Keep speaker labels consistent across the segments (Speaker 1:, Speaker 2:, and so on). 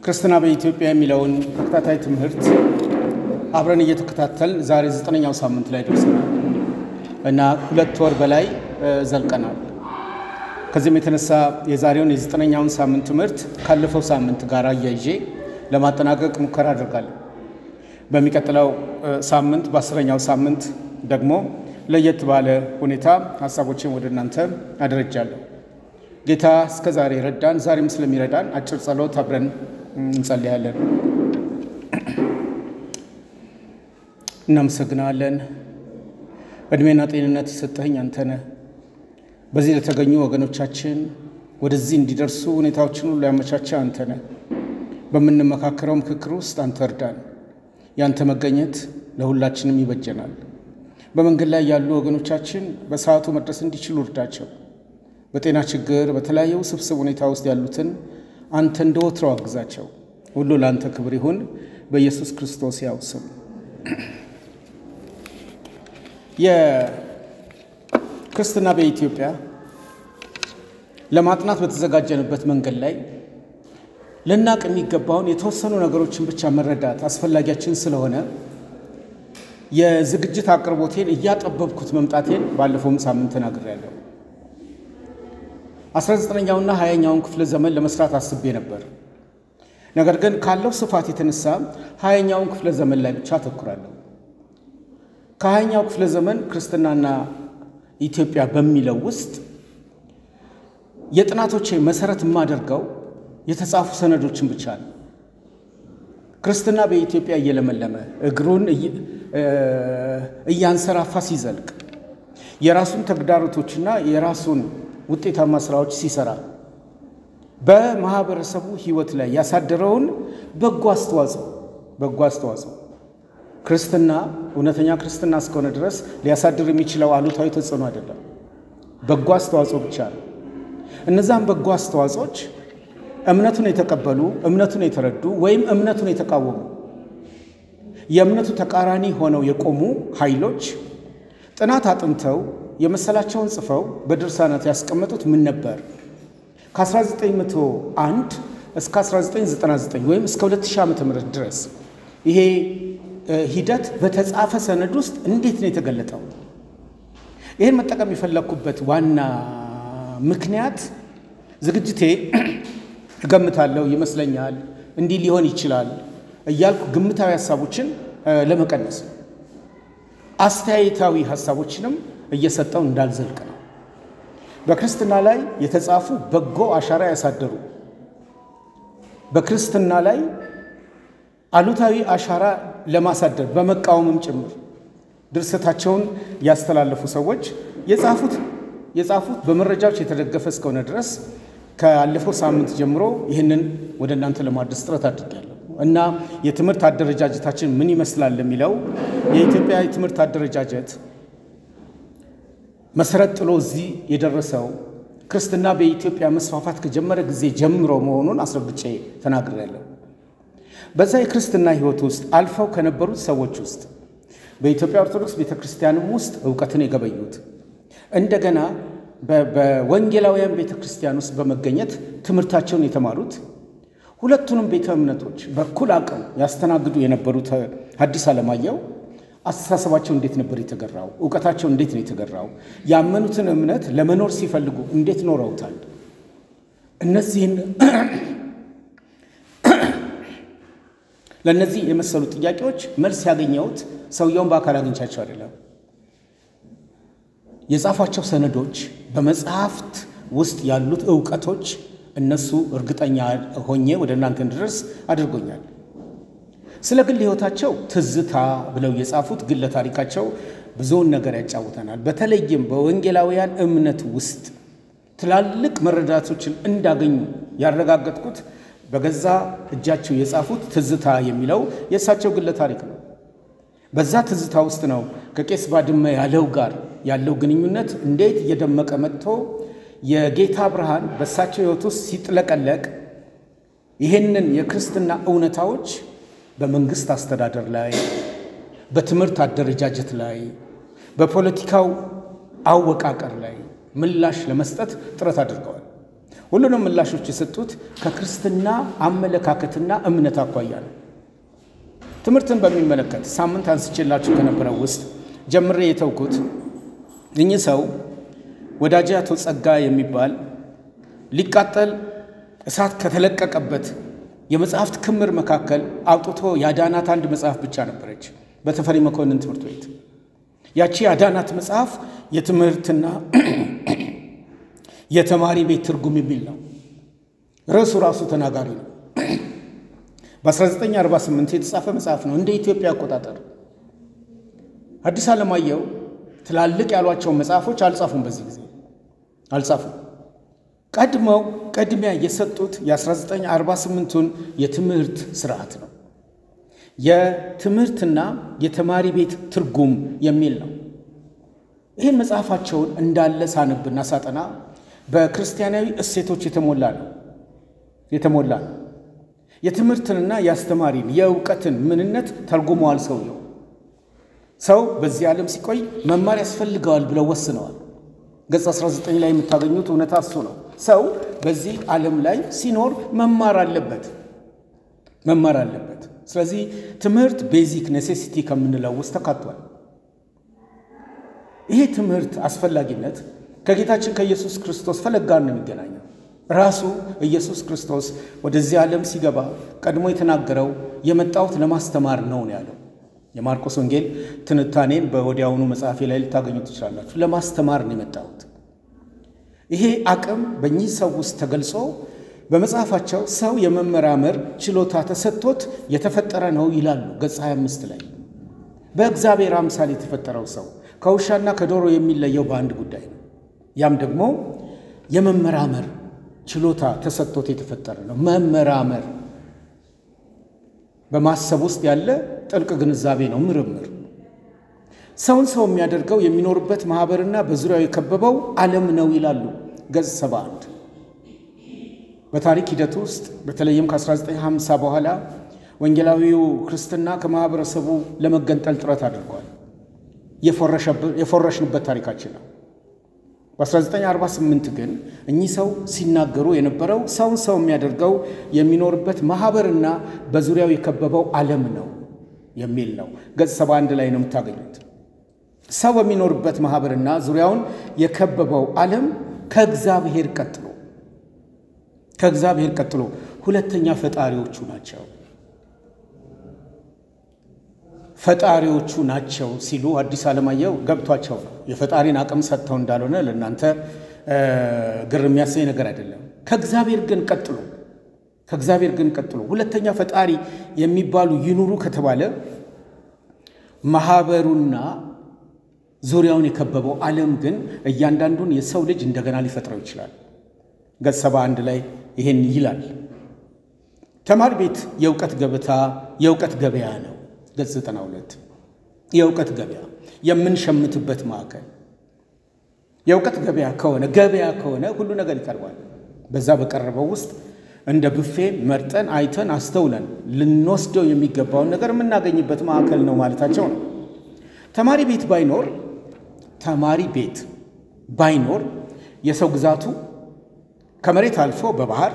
Speaker 1: ክርስትና በኢትዮጵያ የሚለውን ተከታታይ ትምህርት አብረን እየተከታተል ዛሬ 9ኛው ሳምንት ላይ ደርሰናል እና 2 ወር በላይ ዘልቀናል። ከዚህም የተነሳ የዛሬውን የ9ኛውን ሳምንት ትምህርት ካለፈው ሳምንት ጋር አያይዤ ለማጠናቀቅ ሙከራ አድርጋለሁ። በሚቀጥለው ሳምንት በ10ኛው ሳምንት ደግሞ ለየት ባለ ሁኔታ ሐሳቦችን ወደ እናንተ አደረጃለሁ። ጌታ እስከ ዛሬ ረዳን፣ ዛሬም ስለሚረዳን አጭር ጸሎት አብረን እንጸልያለን። እናመሰግናለን። እድሜና ጤንነት የሰጠኸኝ አንተ ነህ። በዚህ ለተገኙ ወገኖቻችን ወደዚህ እንዲደርሱ ሁኔታዎችን ሁሉ ያመቻቸ አንተ ነህ። በምንመካከረው ምክክር ውስጥ አንተ እርዳን። ያንተ መገኘት ለሁላችንም ይበጀናል። በመንገድ ላይ ያሉ ወገኖቻችን በሰዓቱ መድረስ እንዲችሉ እርዳቸው። በጤና ችግር በተለያየ ውስብስብ ሁኔታ ውስጥ ያሉትን አንተ እንደወትሮው አግዛቸው። ሁሉ ለአንተ ክብር ይሁን በኢየሱስ ክርስቶስ ያው ስም። የክርስትና በኢትዮጵያ ለማጥናት በተዘጋጀንበት መንገድ ላይ ልናቅ የሚገባውን የተወሰኑ ነገሮችን ብቻ መረዳት አስፈላጊያችን ስለሆነ የዝግጅት አቅርቦቴን እያጠበብኩት መምጣቴን ባለፈውም ሳምንት ተናግሬያለሁ። 19ኛውና 20ኛውን ክፍለ ዘመን ለመስራት አስቤ ነበር። ነገር ግን ካለው ስፋት የተነሳ 20ኛውን ክፍለ ዘመን ላይ ብቻ አተኩራለሁ። ከ20ኛው ክፍለ ዘመን ክርስትናና ኢትዮጵያ በሚለው ውስጥ የጥናቶቼ መሰረት የማደርገው የተጻፉ ሰነዶችን ብቻ ነው። ክርስትና በኢትዮጵያ እየለመለመ እግሩን እያንሰራፋ ሲዘልቅ የራሱን ተግዳሮቶችና የራሱን ውጤታማ ስራዎች ሲሰራ በማህበረሰቡ ህይወት ላይ ያሳደረውን በጎ አስተዋጽኦ ክርስትና እውነተኛ ክርስትና እስከሆነ ድረስ ሊያሳድር የሚችለው አሉታዊ ተጽዕኖ አይደለም፣ በጎ አስተዋጽኦ ብቻ ነው። እነዛም በጎ አስተዋጽኦች እምነቱን የተቀበሉ፣ እምነቱን የተረዱ ወይም እምነቱን የተቃወሙ የእምነቱ ተቃራኒ ሆነው የቆሙ ኃይሎች ጥናት አጥንተው የመሰላቸውን ጽፈው በድርሳናት ያስቀመጡት ምን ነበር? ከ1901 እስከ 1999 ወይም እስከ 2000 ዓመተ ምህረት ድረስ ይሄ ሂደት በተጻፈ ሰነድ ውስጥ እንዴት ነው የተገለጠው? ይሄን መጠቀም የፈለኩበት ዋና ምክንያት ዝግጅቴ እገምታለሁ፣ ይመስለኛል፣ እንዲህ ሊሆን ይችላል እያልኩ ግምታዊ ሐሳቦችን ለመቀነስ አስተያየታዊ ሐሳቦችንም እየሰጠው እንዳልዘልቅ ነው። በክርስትና ላይ የተጻፉ በጎ አሻራ ያሳደሩ፣ በክርስትና ላይ አሉታዊ አሻራ ለማሳደር በመቃወምም ጭምር ድርሰታቸውን ያስተላለፉ ሰዎች የጻፉት በመረጃዎች የተደገፈ እስከሆነ ድረስ ካለፈው ሳምንት ጀምሮ ይህንን ወደ እናንተ ለማድረስ ጥረት አድርጌያለሁ እና የትምህርት አደረጃጀታችን ምን ይመስላል የሚለው የኢትዮጵያ የትምህርት አደረጃጀት መሰረት ጥሎ እዚህ የደረሰው ክርስትና በኢትዮጵያ መስፋፋት ከጀመረ ጊዜ ጀምሮ መሆኑን አስረግጬ ተናግሬያለሁ። በዛ የክርስትና ሕይወት ውስጥ አልፈው ከነበሩት ሰዎች ውስጥ በኢትዮጵያ ኦርቶዶክስ ቤተክርስቲያንም ውስጥ ዕውቀትን የገበዩት እንደገና በወንጌላውያን ቤተክርስቲያን ውስጥ በመገኘት ትምህርታቸውን የተማሩት ሁለቱንም ቤተ እምነቶች በኩል አቅም ያስተናግዱ የነበሩት ሐዲስ ዓለማየሁ አስተሳሰባቸው እንዴት ነበር የተገራው? ዕውቀታቸው እንዴት ነው የተገራው? ያመኑትን እምነት ለመኖር ሲፈልጉ እንዴት ኖረውታል? እነዚህን ለነዚህ የመሰሉ ጥያቄዎች መልስ ያገኘሁት ሰውየውን በአካል አግኝቻቸው አይደለም። የጻፏቸው ሰነዶች በመጽሐፍት ውስጥ ያሉት ዕውቀቶች እነሱ እርግጠኛ ሆኜ ወደ እናንተ እንድደርስ አድርጎኛል። ስለ ግል ሕይወታቸው ትዝታ ብለው የጻፉት ግለ ታሪካቸው ብዙውን ነገር ያጫውተናል። በተለይም በወንጌላውያን እምነት ውስጥ ትላልቅ መረዳቶችን እንዳገኙ ያረጋገጥኩት በገዛ እጃቸው የጻፉት ትዝታ የሚለው የእሳቸው ግለ ታሪክ ነው። በዛ ትዝታ ውስጥ ነው ከቄስ ባድመ ያለው ጋር ያለው ግንኙነት እንዴት እየደመቀ መጥቶ የጌታ ብርሃን በእሳቸው ሕይወት ውስጥ ሲጥለቀለቅ ይህንን የክርስትና እውነታዎች በመንግስት አስተዳደር ላይ፣ በትምህርት አደረጃጀት ላይ፣ በፖለቲካው አወቃቀር ላይ ምላሽ ለመስጠት ጥረት አድርገዋል። ሁሉንም ምላሾች የሰጡት ከክርስትና አመለካከትና እምነት አኳያ ነው። ትምህርትን በሚመለከት ሳምንት አንስቼላችሁ ከነበረው ውስጥ ጀምሬ የተውኩት እኚህ ሰው ወዳጄ አቶ ጸጋ የሚባል ሊቃጠል እሳት ከተለቀቀበት የመጽሐፍት ክምር መካከል አውጥቶ ያዳናት አንድ መጽሐፍ ብቻ ነበረች በተፈሪ መኮንን ትምህርት ቤት። ያቺ ያዳናት መጽሐፍ የትምህርትና የተማሪ ቤት ትርጉም የሚል ነው። ርዕሱ ራሱ ተናጋሪ ነው። በ1948 የተጻፈ መጽሐፍ ነው እንደ ኢትዮጵያ አቆጣጠር። አዲስ ዓለማየሁ ትላልቅ ያሏቸው መጽሐፎች አልጻፉም፣ በዚህ ጊዜ አልጻፉም። ቀድሚያ የሰጡት የ1948ቱን የትምህርት ስርዓት ነው። የትምህርትና የተማሪ ቤት ትርጉም የሚል ነው። ይህን መጽሐፋቸውን እንዳለ ሳነብና ሳጠና በክርስቲያናዊ እሴቶች የተሞላ ነው። የትምህርትንና የአስተማሪን የእውቀትን ምንነት ተርጉመዋል። ሰው በዚህ ዓለም ሲቆይ መማር ያስፈልገዋል ብለው ወስነዋል። ገጽ 19 ላይ የምታገኙት እውነታ እሱ ነው። ሰው በዚህ ዓለም ላይ ሲኖር መማር አለበት። ስለዚህ ትምህርት ቤዚክ ኔሴሲቲ ከምንለው ውስጥ ተካቷል። ይሄ ትምህርት አስፈላጊነት ከጌታችን ከኢየሱስ ክርስቶስ ፈለግ ጋር ነው የሚገናኘው። ራሱ ኢየሱስ ክርስቶስ ወደዚህ ዓለም ሲገባ ቀድሞ የተናገረው የመጣሁት ለማስተማር ነው ያለው። የማርቆስ ወንጌል ትንታኔን በወዲያውኑ መጽሐፌ ላይ ልታገኙ ትችላላችሁ። ለማስተማር ነው የመጣሁት። ይሄ አቅም በእኚህ ሰው ውስጥ ተገልጾ በመጽሐፋቸው ሰው የመመራመር ችሎታ ተሰጥቶት የተፈጠረ ነው ይላሉ። ገጽ 25 ላይ በእግዚአብሔር አምሳል የተፈጠረው ሰው ከውሻና ከዶሮ የሚለየው በአንድ ጉዳይ ነው። ያም ደግሞ የመመራመር ችሎታ ተሰጥቶት የተፈጠረ ነው። መመራመር በማሰብ ውስጥ ያለ ጥልቅ ግንዛቤ ነው። ምርምር ሰውን ሰው የሚያደርገው የሚኖርበት ማህበርና በዙሪያው የከበበው ዓለም ነው ይላሉ። ገጽ 71 በታሪክ ሂደት ውስጥ በተለይም ከ1950 በኋላ ወንጌላዊው ክርስትና ከማህበረሰቡ ለመገንጠል ጥረት አድርጓል። የፎረሽንበት ታሪካችን ነው። በ1948 ግን እኚህ ሰው ሲናገሩ የነበረው ሰውን ሰው የሚያደርገው የሚኖርበት ማህበርና በዙሪያው የከበበው ዓለም ነው የሚል ነው። ገጽ 71 ላይ ነው የምታገኙት። ሰው በሚኖርበት ማህበርና ዙሪያውን የከበበው ዓለም ከእግዚአብሔር ቀጥሎ ሁለተኛ ፈጣሪዎቹ ናቸው ሲሉ አዲስ ዓለማየሁ ገብቷቸው ነው። የፈጣሪን አቅም ሰጥተው እንዳልሆነ ለእናንተ ግር የሚያሰኝ ነገር አይደለም። ከእግዚአብሔር ግን ቀጥሎ ሁለተኛ ፈጣሪ የሚባሉ ይኑሩ ከተባለ ማህበሩና ዙሪያውን የከበበው ዓለም ግን እያንዳንዱን የሰው ልጅ እንደገና ሊፈጥረው ይችላል። ገጽ 71 ላይ ይሄን ይላል። ተማሪ ቤት የእውቀት ገበያ ነው። ገጽ 92 የእውቀት ገበያ የምንሸምትበት ማዕከል። የእውቀት ገበያ ከሆነ ሁሉ ነገር ይቀርባል። በዛ በቀረበው ውስጥ እንደ ቡፌ መርጠን አይተን አስተውለን ልንወስደው የሚገባውን ነገር የምናገኝበት ማዕከል ነው ማለታቸው ነው። ተማሪ ቤት ባይኖር የሰው ግዛቱ ከመሬት አልፎ በባህር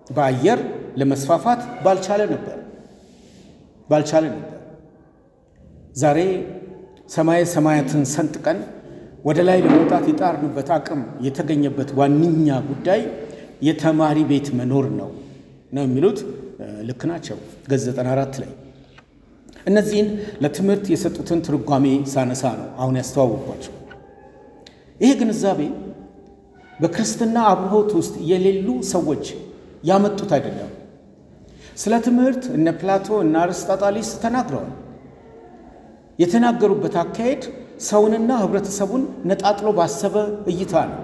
Speaker 1: በአየር ለመስፋፋት ባልቻለ ነበር። ዛሬ ሰማያትን ሰንጥቀን ወደ ላይ ለመውጣት የጣርንበት አቅም የተገኘበት ዋነኛ ጉዳይ የተማሪ ቤት መኖር ነው የሚሉት ልክ ናቸው። ገጽ 94 ላይ እነዚህን ለትምህርት የሰጡትን ትርጓሜ ሳነሳ ነው አሁን ያስተዋወቅኳቸው። ይሄ ግንዛቤ በክርስትና አብሮት ውስጥ የሌሉ ሰዎች ያመጡት አይደለም። ስለ ትምህርት እነ ፕላቶ እና አርስጣጣሊስ ተናግረዋል። የተናገሩበት አካሄድ ሰውንና ህብረተሰቡን ነጣጥሎ ባሰበ እይታ ነው።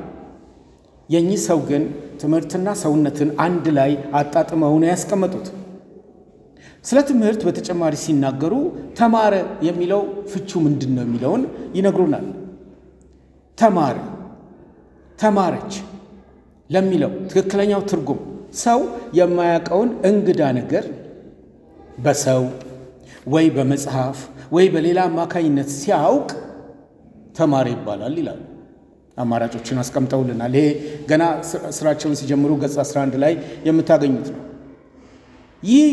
Speaker 1: የኚህ ሰው ግን ትምህርትና ሰውነትን አንድ ላይ አጣጥመው ነው ያስቀመጡት። ስለ ትምህርት በተጨማሪ ሲናገሩ ተማረ የሚለው ፍቹ ምንድነው የሚለውን ይነግሩናል። ተማረች ለሚለው ትክክለኛው ትርጉም ሰው የማያውቀውን እንግዳ ነገር በሰው ወይ በመጽሐፍ ወይ በሌላ አማካኝነት ሲያውቅ ተማረ ይባላል ይላል። አማራጮችን አስቀምጠውልናል። ይሄ ገና ስራቸውን ሲጀምሩ ገጽ 11 ላይ የምታገኙት ነው። ይህ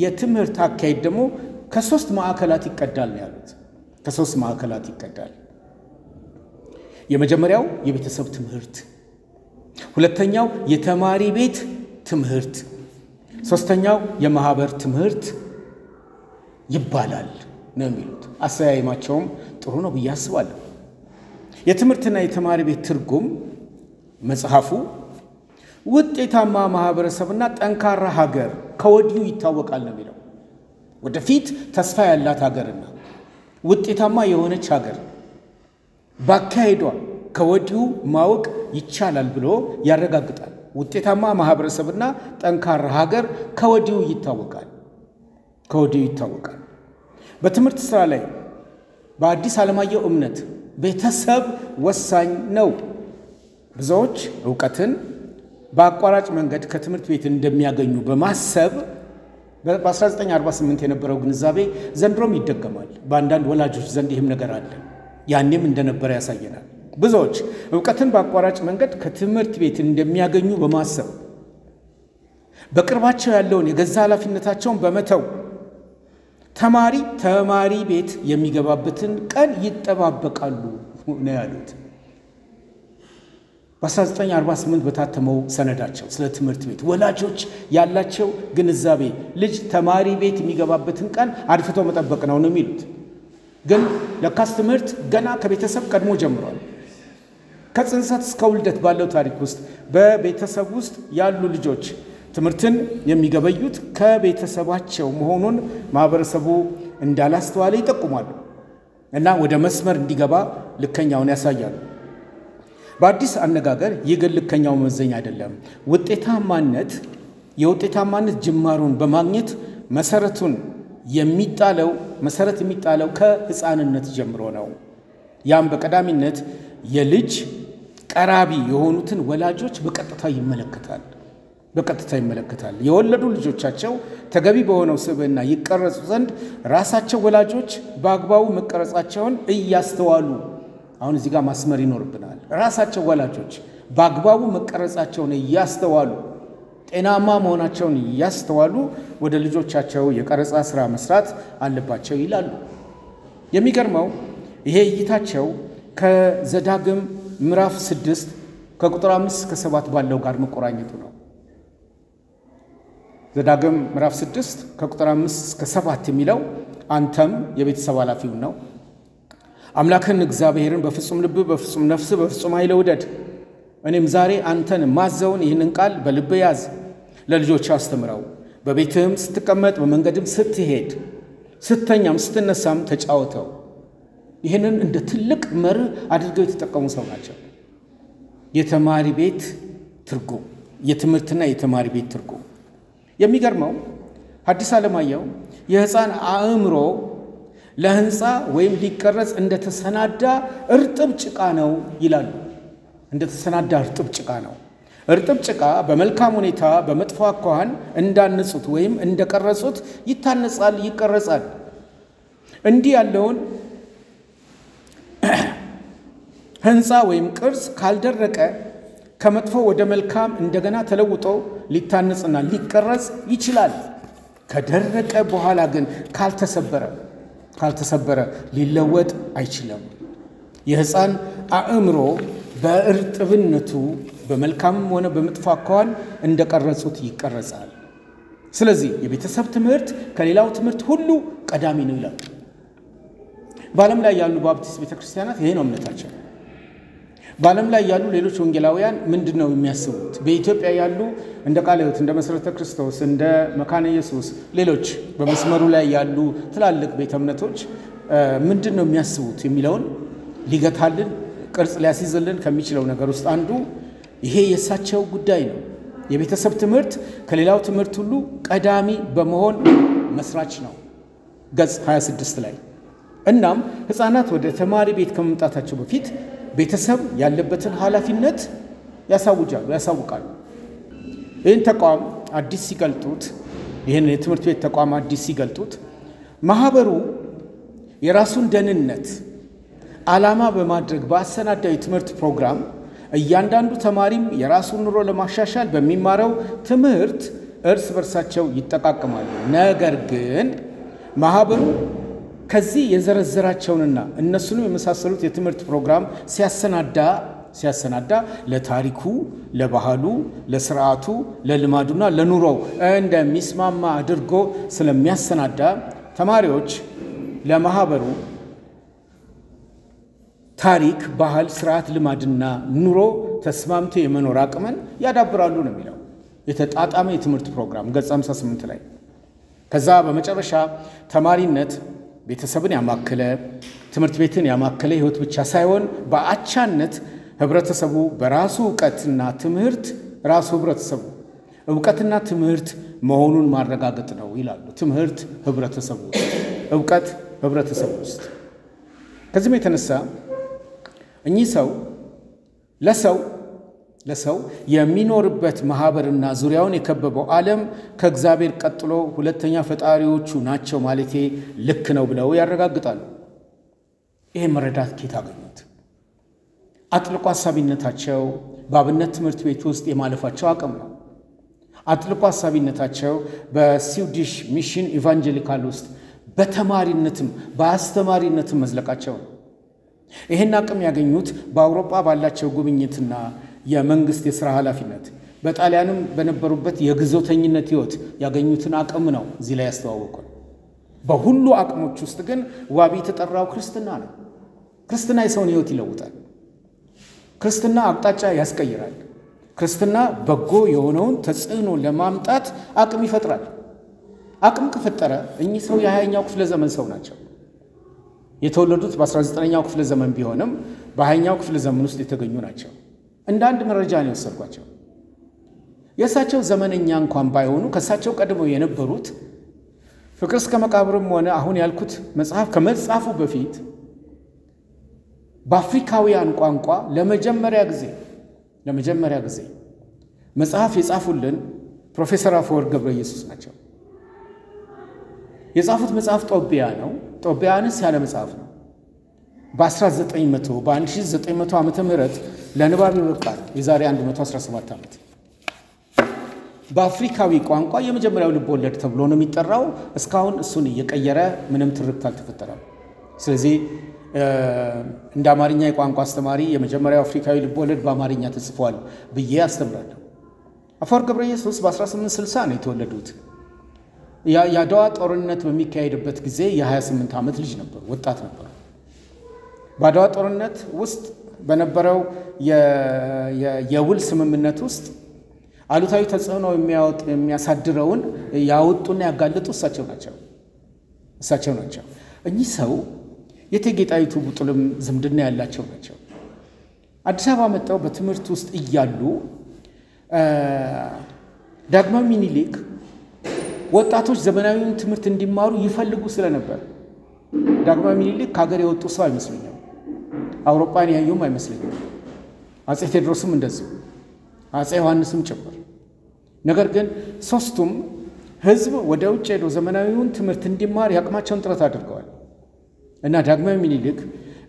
Speaker 1: የትምህርት አካሄድ ደግሞ ከ3 ማዕከላት ይቀዳል ነው ያሉት። ከ3 ማዕከላት ይቀዳል። የመጀመሪያው የቤተሰብ ትምህርት፣ ሁለተኛው የተማሪ ቤት ትምህርት፣ ሶስተኛው የማህበር ትምህርት ይባላል ነው የሚሉት። አሰያየማቸውም ጥሩ ነው ብዬ አስባለሁ። የትምህርትና የተማሪ ቤት ትርጉም መጽሐፉ ውጤታማ ማህበረሰብና ጠንካራ ሀገር ከወዲሁ ይታወቃል ነው የሚለው። ወደፊት ተስፋ ያላት ሀገርና ውጤታማ የሆነች ሀገር ባካሄዷ ከወዲሁ ማወቅ ይቻላል ብሎ ያረጋግጣል። ውጤታማ ማህበረሰብና ጠንካራ ሀገር ከወዲሁ ይታወቃል። በትምህርት ስራ ላይ በአዲስ ዓለማየሁ እምነት ቤተሰብ ወሳኝ ነው። ብዙዎች ዕውቀትን በአቋራጭ መንገድ ከትምህርት ቤት እንደሚያገኙ በማሰብ በ1948 የነበረው ግንዛቤ ዘንድሮም ይደገማል። በአንዳንድ ወላጆች ዘንድ ይህም ነገር አለ። ያኔም እንደነበረ ያሳየናል። ብዙዎች ዕውቀትን በአቋራጭ መንገድ ከትምህርት ቤት እንደሚያገኙ በማሰብ በቅርባቸው ያለውን የገዛ ኃላፊነታቸውን በመተው ተማሪ ቤት የሚገባበትን ቀን ይጠባበቃሉ ነው ያሉት። በ1948 በታተመው ሰነዳቸው ስለ ትምህርት ቤት ወላጆች ያላቸው ግንዛቤ ልጅ ተማሪ ቤት የሚገባበትን ቀን አድፍቶ መጠበቅ ነው የሚሉት። ግን ለካስ ትምህርት ገና ከቤተሰብ ቀድሞ ጀምሯል። ከጽንሰት እስከ ውልደት ባለው ታሪክ ውስጥ በቤተሰብ ውስጥ ያሉ ልጆች ትምህርትን የሚገበዩት ከቤተሰባቸው መሆኑን ማህበረሰቡ እንዳላስተዋለ ይጠቁማሉ እና ወደ መስመር እንዲገባ ልከኛውን ያሳያሉ። በአዲስ አነጋገር ይህ ግን ልከኛው መመዘኛ አይደለም። የውጤታማነት ጅማሩን በማግኘት መሰረት የሚጣለው ከሕፃንነት ጀምሮ ነው። ያም በቀዳሚነት የልጅ ቀራቢ የሆኑትን ወላጆች በቀጥታ ይመለከታል። የወለዱ ልጆቻቸው ተገቢ በሆነው ስብዕና ይቀረጹ ዘንድ ራሳቸው ወላጆች በአግባቡ መቀረጻቸውን እያስተዋሉ፣ አሁን እዚህ ጋር ማስመር ይኖርብናል። ራሳቸው ወላጆች በአግባቡ መቀረጻቸውን እያስተዋሉ፣ ጤናማ መሆናቸውን እያስተዋሉ ወደ ልጆቻቸው የቀረጻ ስራ መስራት አለባቸው ይላሉ። የሚገርመው ይሄ እይታቸው ከዘዳግም ምዕራፍ 6 ከቁጥር 5 እስከ 7 ባለው ጋር መቆራኘቱ ነው። ዘዳግም ምዕራፍ 6 ከቁጥር 5 እስከ 7 የሚለው አንተም የቤተሰብ ኃላፊው ነው። አምላክን እግዚአብሔርን በፍጹም ልብ፣ በፍጹም ነፍስ፣ በፍጹም ኃይል ውደድ። እኔም ዛሬ አንተን ማዘውን ይህንን ቃል በልብህ ያዝ፣ ለልጆች አስተምረው። በቤትህም ስትቀመጥ፣ በመንገድም ስትሄድ፣ ስተኛም ስትነሳም ተጫወተው። ይህንን እንደ ትልቅ መርህ አድርገው የተጠቀሙ ሰው ናቸው። የተማሪ ቤት ትርጉም፣ የትምህርትና የተማሪ ቤት ትርጉም የሚገርመው ሐዲስ ዓለማየሁ የሕፃን አእምሮ ለህንፃ ወይም ሊቀረጽ እንደተሰናዳ እርጥብ ጭቃ ነው ይላሉ። እንደተሰናዳ እርጥብ ጭቃ ነው። እርጥብ ጭቃ በመልካም ሁኔታ በመጥፎ አኳኋን እንዳነጹት ወይም እንደቀረጹት ይታነጻል፣ ይቀረጻል። እንዲህ ያለውን ህንፃ ወይም ቅርጽ ካልደረቀ ከመጥፎ ወደ መልካም እንደገና ተለውጦ ሊታነጽና ሊቀረጽ ይችላል። ከደረቀ በኋላ ግን ካልተሰበረ ሊለወጥ አይችልም። የሕፃን አእምሮ በእርጥብነቱ በመልካምም ሆነ በመጥፎ አኳኋን እንደቀረጹት ይቀረጻል። ስለዚህ የቤተሰብ ትምህርት ከሌላው ትምህርት ሁሉ ቀዳሚ ነው ይላል። በዓለም ላይ ያሉ ባፕቲስት ቤተክርስቲያናት ይሄ ነው እምነታቸው። በዓለም ላይ ያሉ ሌሎች ወንጌላውያን ምንድነው የሚያስቡት? በኢትዮጵያ ያሉ እንደ ቃለ ሕይወት፣ እንደ መሰረተ ክርስቶስ፣ እንደ መካነ ኢየሱስ፣ ሌሎች በመስመሩ ላይ ያሉ ትላልቅ ቤተ እምነቶች ምንድነው የሚያስቡት የሚለውን ሊገታልን ቅርጽ ሊያስይዝልን ከሚችለው ነገር ውስጥ አንዱ ይሄ የእሳቸው ጉዳይ ነው። የቤተሰብ ትምህርት ከሌላው ትምህርት ሁሉ ቀዳሚ በመሆን መስራች ነው። ገጽ 26 ላይ እናም ሕፃናት ወደ ተማሪ ቤት ከመምጣታቸው በፊት ቤተሰብ ያለበትን ኃላፊነት ያሳውቃሉ። ይህን ተቋም አዲስ ሲገልጡት፣ ይህን የትምህርት ቤት ተቋም አዲስ ሲገልጡት ማህበሩ የራሱን ደህንነት ዓላማ በማድረግ በአሰናዳዊ ትምህርት ፕሮግራም እያንዳንዱ ተማሪም የራሱን ኑሮ ለማሻሻል በሚማረው ትምህርት እርስ በርሳቸው ይጠቃቀማሉ። ነገር ግን ማህበሩ ከዚህ የዘረዘራቸውንና እነሱንም የመሳሰሉት የትምህርት ፕሮግራም ሲያሰናዳ ለታሪኩ፣ ለባህሉ፣ ለስርዓቱ፣ ለልማዱና ለኑሮው እንደሚስማማ አድርጎ ስለሚያሰናዳ ተማሪዎች ለማህበሩ ታሪክ፣ ባህል፣ ስርዓት፣ ልማድና ኑሮ ተስማምቶ የመኖር አቅምን ያዳብራሉ ነው የሚለው የተጣጣመ የትምህርት ፕሮግራም ገጽ 58 ላይ። ከዛ በመጨረሻ ተማሪነት ቤተሰብን ያማከለ ትምህርት ቤትን ያማከለ ህይወት ብቻ ሳይሆን በአቻነት ህብረተሰቡ በራሱ ዕውቀትና ትምህርት ራሱ ህብረተሰቡ ዕውቀትና ትምህርት መሆኑን ማረጋገጥ ነው ይላሉ። ትምህርት ህብረተሰቡ ውስጥ፣ ዕውቀት ህብረተሰቡ ውስጥ። ከዚህም የተነሳ እኚህ ሰው ለሰው የሚኖርበት ማህበርና ዙሪያውን የከበበው ዓለም ከእግዚአብሔር ቀጥሎ ሁለተኛ ፈጣሪዎቹ ናቸው ማለቴ ልክ ነው ብለው ያረጋግጣሉ። ይሄ መረዳት ከየት አገኙት? አጥልቆ ሐሳቢነታቸው በአብነት ትምህርት ቤት ውስጥ የማለፋቸው አቅም ነው። አጥልቆ ሐሳቢነታቸው በስዊዲሽ ሚሽን ኢቫንጀሊካል ውስጥ በተማሪነትም በአስተማሪነትም መዝለቃቸው ነው። ይሄን አቅም ያገኙት በአውሮፓ ባላቸው ጉብኝትና የመንግስት የሥራ ኃላፊነት በጣሊያንም በነበሩበት የግዞተኝነት ህይወት ያገኙትን አቅም ነው እዚህ ላይ ያስተዋወቁን። በሁሉ አቅሞች ውስጥ ግን ዋቢ የተጠራው ክርስትና ነው። ክርስትና የሰውን ህይወት ይለውጣል። ክርስትና አቅጣጫ ያስቀይራል። ክርስትና በጎ የሆነውን ተጽዕኖ ለማምጣት አቅም ይፈጥራል። አቅም ከፈጠረ እኚህ ሰው የ20ኛው ክፍለ ዘመን ሰው ናቸው። የተወለዱት በ19ኛው ክፍለ ዘመን ቢሆንም በ20ኛው ክፍለ ዘመን ውስጥ የተገኙ ናቸው። እንደ አንድ መረጃ ነው የወሰድኳቸው። የእሳቸው ዘመነኛ እንኳን ባይሆኑ ከእሳቸው ቀድመው የነበሩት ፍቅር እስከ መቃብርም ሆነ አሁን ያልኩት መጽሐፍ ከመጻፉ በፊት በአፍሪካውያን ቋንቋ ለመጀመሪያ ጊዜ መጽሐፍ የጻፉልን ፕሮፌሰር አፈወርቅ ገብረ ኢየሱስ ናቸው። የጻፉት መጽሐፍ ጦቢያ ነው። ጦቢያንስ ያለ መጽሐፍ ነው። በ1900 ዓመተ ምህረት ለንባብ ይበቃል። የዛሬ 117 ዓመት በአፍሪካዊ ቋንቋ የመጀመሪያው ልብ ወለድ ተብሎ ነው የሚጠራው። እስካሁን እሱን እየቀየረ ምንም ትርክት አልተፈጠረም። ስለዚህ እንደ አማርኛ የቋንቋ አስተማሪ የመጀመሪያው አፍሪካዊ ልብ ወለድ በአማርኛ ተጽፏል ብዬ አስተምራለሁ። አፈወርቅ ገብረ ኢየሱስ በ1860 ነው የተወለዱት። የአድዋ ጦርነት በሚካሄድበት ጊዜ የ28 ዓመት ልጅ ነበሩ፣ ወጣት ነበሩ። በአድዋ ጦርነት ውስጥ በነበረው የውል ስምምነት ውስጥ አሉታዊ ተጽዕኖ የሚያሳድረውን ያወጡና ያጋለጡ እሳቸው ናቸው። እኚህ ሰው የእቴጌ ጣይቱ ቡጥልም ዝምድና ያላቸው ናቸው። አዲስ አበባ መጥተው በትምህርት ውስጥ እያሉ ዳግማዊ ምኒልክ ወጣቶች ዘመናዊውን ትምህርት እንዲማሩ ይፈልጉ ስለነበር ዳግማዊ ምኒልክ ከሀገር የወጡ ሰው አይመስለኝም። አውሮፓን ያዩም አይመስለኝም። አጼ ቴዎድሮስም እንደዚሁ፣ አጼ ዮሐንስም ጭምር። ነገር ግን ሶስቱም ህዝብ ወደ ውጭ ሄዶ ዘመናዊውን ትምህርት እንዲማር ያቅማቸውን ጥረት አድርገዋል እና ዳግማዊ ምኒልክ